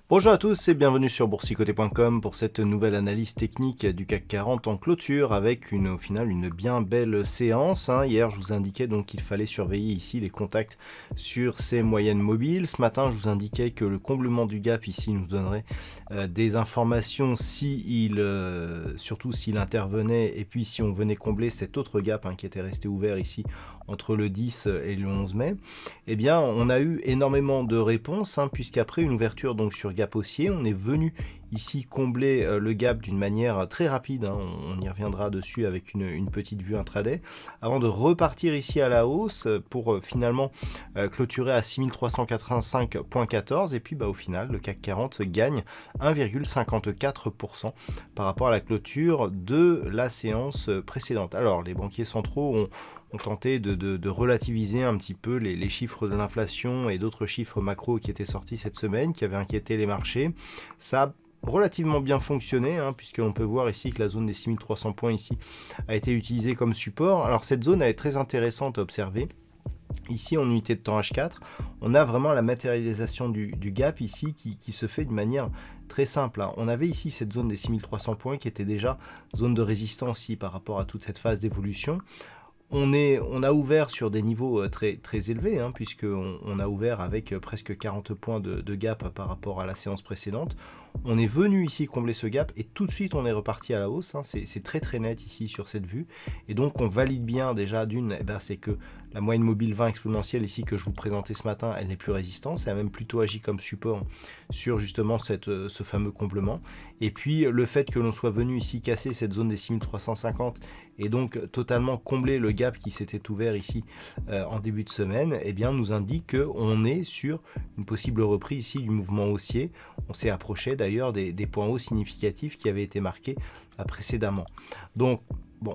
Bonjour à tous et bienvenue sur boursicoté.com pour cette nouvelle analyse technique du CAC 40 en clôture avec au final une bien belle séance. Hier je vous indiquais donc qu'il fallait surveiller ici les contacts sur ces moyennes mobiles. Ce matin je vous indiquais que le comblement du gap ici nous donnerait des informations surtout s'il intervenait et puis si on venait combler cet autre gap qui était resté ouvert ici entre le 10 et le 11 mai. Eh bien on a eu énormément de réponses puisqu'après une ouverture donc sur gap haussier, on est venu ici combler le gap d'une manière très rapide, on y reviendra dessus avec une petite vue intraday, avant de repartir ici à la hausse pour finalement clôturer à 6385.14 et puis au final le CAC 40 gagne 1,54% par rapport à la clôture de la séance précédente. Alors les banquiers centraux ont tenté de relativiser un petit peu les chiffres de l'inflation et d'autres chiffres macro qui étaient sortis cette semaine, qui avaient inquiété les marchés. Ça a relativement bien fonctionné, puisque l'on peut voir ici que la zone des 6300 points ici a été utilisée comme support. Alors cette zone elle est très intéressante à observer. Ici en unité de temps H4, on a vraiment la matérialisation du gap ici qui se fait de manière très simple. On avait ici cette zone des 6300 points qui était déjà zone de résistance ici par rapport à toute cette phase d'évolution. On a ouvert sur des niveaux très élevés, puisqu'on a ouvert avec presque 40 points de gap par rapport à la séance précédente. On est venu ici combler ce gap et tout de suite on est reparti à la hausse. C'est très net ici sur cette vue. Et donc on valide bien déjà c'est que la moyenne mobile 20 exponentielle ici que je vous présentais ce matin, elle n'est plus résistante, elle a même plutôt agi comme support sur justement ce fameux comblement. Et puis le fait que l'on soit venu ici casser cette zone des 6350 et donc totalement combler le gap qui s'était ouvert ici en début de semaine, nous indique qu'on est sur une possible reprise ici du mouvement haussier. On s'est approché d'ailleurs des points hauts significatifs qui avaient été marqués précédemment. Donc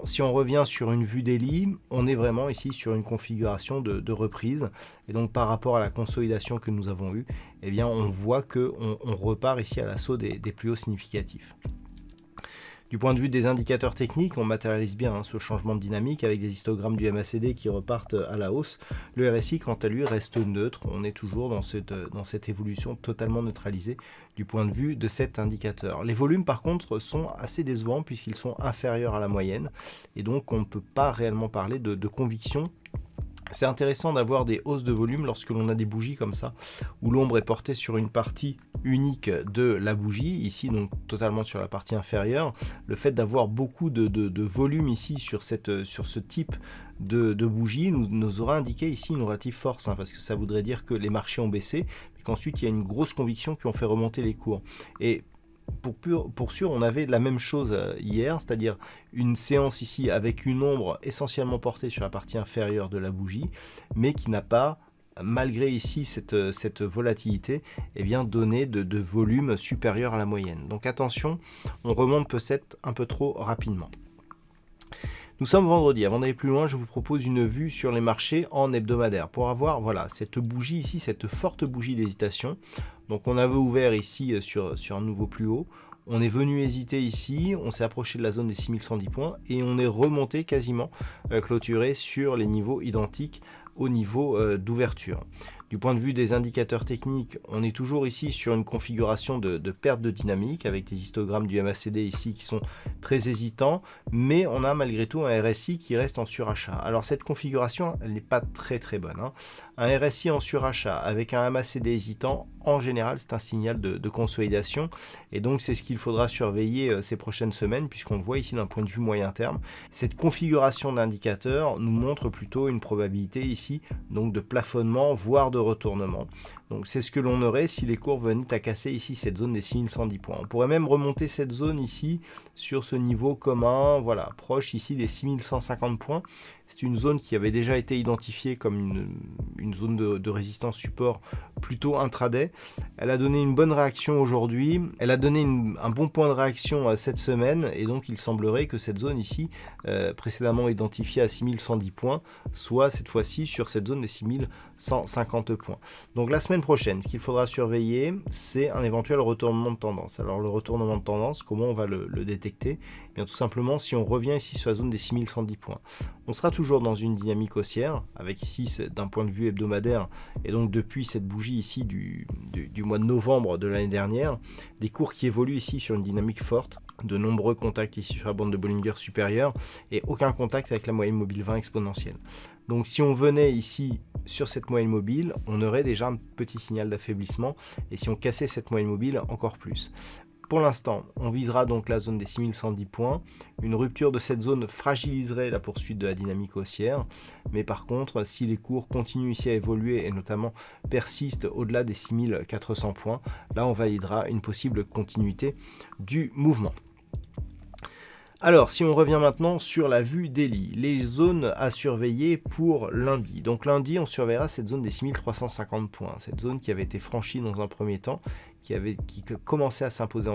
si on revient sur une vue daily, on est vraiment ici sur une configuration de reprise. Et donc par rapport à la consolidation que nous avons eue, on voit qu'on repart ici à l'assaut des plus hauts significatifs. Du point de vue des indicateurs techniques, on matérialise bien ce changement de dynamique avec des histogrammes du MACD qui repartent à la hausse. Le RSI, quant à lui, reste neutre. On est toujours dans cette évolution totalement neutralisée du point de vue de cet indicateur. Les volumes, par contre, sont assez décevants puisqu'ils sont inférieurs à la moyenne. Et donc, on ne peut pas réellement parler de conviction. C'est intéressant d'avoir des hausses de volume lorsque l'on a des bougies comme ça, où l'ombre est portée sur une partie unique de la bougie, ici donc totalement sur la partie inférieure. Le fait d'avoir beaucoup de volume ici sur ce type de bougie nous aura indiqué ici une relative force, parce que ça voudrait dire que les marchés ont baissé, mais qu'ensuite il y a une grosse conviction qui ont fait remonter les cours. Et pour sûr, on avait la même chose hier, c'est-à-dire une séance ici avec une ombre essentiellement portée sur la partie inférieure de la bougie, mais qui n'a pas, malgré ici cette volatilité, donné de volume supérieur à la moyenne. Donc attention, on remonte peut-être un peu trop rapidement. Nous sommes vendredi. Avant d'aller plus loin, je vous propose une vue sur les marchés en hebdomadaire pour avoir cette bougie ici, cette forte bougie d'hésitation. Donc on avait ouvert ici sur un nouveau plus haut. On est venu hésiter ici, on s'est approché de la zone des 6110 points et on est remonté quasiment clôturé sur les niveaux identiques au niveau d'ouverture. Du point de vue des indicateurs techniques, on est toujours ici sur une configuration de perte de dynamique avec des histogrammes du MACD ici qui sont très hésitants, mais on a malgré tout un RSI qui reste en surachat. Alors cette configuration, elle n'est pas très bonne. Un RSI en surachat avec un MACD hésitant, en général, c'est un signal de consolidation et donc c'est ce qu'il faudra surveiller ces prochaines semaines puisqu'on le voit ici d'un point de vue moyen terme. Cette configuration d'indicateurs nous montre plutôt une probabilité ici donc de plafonnement, voire de retournement. Donc c'est ce que l'on aurait si les cours venaient à casser ici cette zone des 6110 points. On pourrait même remonter cette zone ici sur ce niveau commun, proche ici des 6150 points. C'est une zone qui avait déjà été identifiée comme une zone de résistance support plutôt intraday. Elle a donné une bonne réaction aujourd'hui, elle a donné un bon point de réaction cette semaine, et donc il semblerait que cette zone ici, précédemment identifiée à 6110 points, soit cette fois-ci sur cette zone des 6150 points. Donc la semaine prochaine, ce qu'il faudra surveiller, c'est un éventuel retournement de tendance. Alors le retournement de tendance, comment on va le détecter? Eh bien, tout simplement, si on revient ici sur la zone des 6110 points, on sera toujours dans une dynamique haussière, avec ici, d'un point de vue hebdomadaire, et donc depuis cette bougie ici du mois de novembre de l'année dernière, des cours qui évoluent ici sur une dynamique forte, de nombreux contacts ici sur la bande de Bollinger supérieure, et aucun contact avec la moyenne mobile 20 exponentielle. Donc si on venait ici sur cette moyenne mobile, on aurait déjà un petit signal d'affaiblissement, et si on cassait cette moyenne mobile, encore plus. Pour l'instant, on visera donc la zone des 6110 points. Une rupture de cette zone fragiliserait la poursuite de la dynamique haussière. Mais par contre, si les cours continuent ici à évoluer et notamment persistent au-delà des 6400 points, là on validera une possible continuité du mouvement. Alors, si on revient maintenant sur la vue daily, les zones à surveiller pour lundi. Donc lundi, on surveillera cette zone des 6350 points, cette zone qui avait été franchie dans un premier temps, qui commençait à s'imposer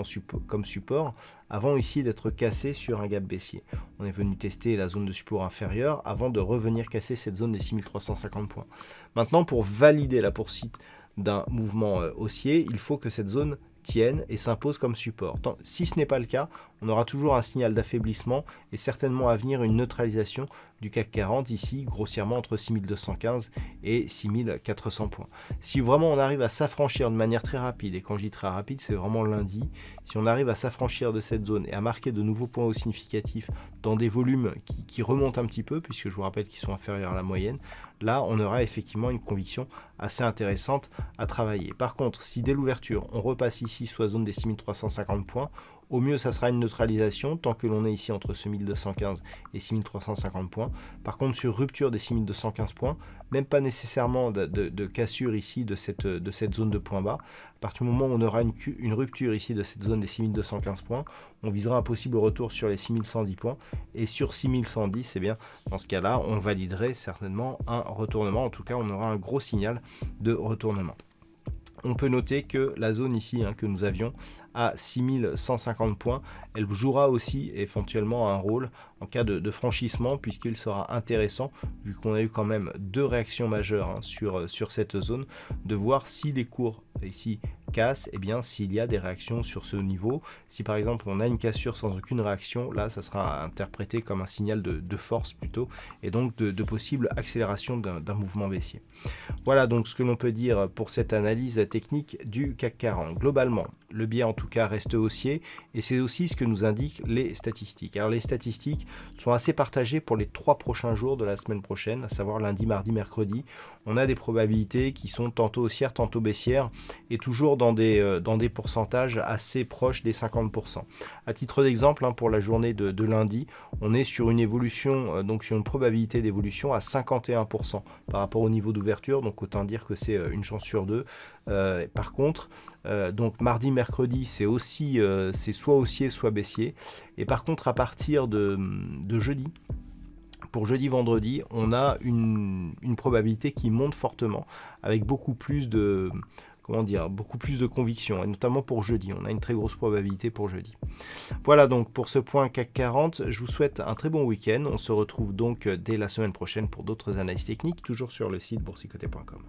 comme support, avant ici d'être cassé sur un gap baissier. On est venu tester la zone de support inférieure avant de revenir casser cette zone des 6350 points. Maintenant, pour valider la poursuite d'un mouvement haussier, il faut que cette zone tienne et s'impose comme support. Si ce n'est pas le cas, on aura toujours un signal d'affaiblissement et certainement à venir une neutralisation du CAC 40 ici, grossièrement entre 6215 et 6400 points. Si vraiment on arrive à s'affranchir de manière très rapide, et quand je dis très rapide, c'est vraiment lundi, si on arrive à s'affranchir de cette zone et à marquer de nouveaux points hauts significatifs dans des volumes qui remontent un petit peu, puisque je vous rappelle qu'ils sont inférieurs à la moyenne, là on aura effectivement une conviction assez intéressante à travailler. Par contre, si dès l'ouverture on repasse ici sous la zone des 6350 points, au mieux, ça sera une neutralisation tant que l'on est ici entre ce 1215 et 6350 points. Par contre, sur rupture des 6215 points, même pas nécessairement de cassure ici de cette zone de point bas. À partir du moment où on aura une rupture ici de cette zone des 6215 points, on visera un possible retour sur les 6110 points. Et sur 6110, eh bien, dans ce cas-là, on validerait certainement un retournement. En tout cas, on aura un gros signal de retournement. On peut noter que la zone ici que nous avions à 6150 points, elle jouera aussi éventuellement un rôle en cas de franchissement, puisqu'il sera intéressant, vu qu'on a eu quand même deux réactions majeures sur cette zone, de voir si les cours ici cassent, et bien s'il y a des réactions sur ce niveau. Si par exemple on a une cassure sans aucune réaction, là ça sera interprété comme un signal de force plutôt, et donc de possible accélération d'un mouvement baissier. Voilà donc ce que l'on peut dire pour cette analyse technique du CAC 40. Globalement, le biais en tout cas reste haussier, et c'est aussi ce que nous indiquent les statistiques. Alors les statistiques sont assez partagées pour les 3 prochains jours de la semaine prochaine, à savoir lundi, mardi, mercredi. On a des probabilités qui sont tantôt haussières, tantôt baissières, et toujours dans des pourcentages assez proches des 50%. À titre d'exemple, pour la journée de lundi, on est sur une évolution, donc sur une probabilité d'évolution à 51% par rapport au niveau d'ouverture, donc autant dire que c'est une chance sur deux. Par contre, donc mardi, mercredi, c'est soit haussier, soit baissier. Et par contre, à partir de jeudi, pour jeudi, vendredi, on a une probabilité qui monte fortement, avec beaucoup plus de conviction, et notamment pour jeudi. On a une très grosse probabilité pour jeudi. Voilà donc pour ce point CAC 40. Je vous souhaite un très bon week-end. On se retrouve donc dès la semaine prochaine pour d'autres analyses techniques, toujours sur le site boursicoté.com.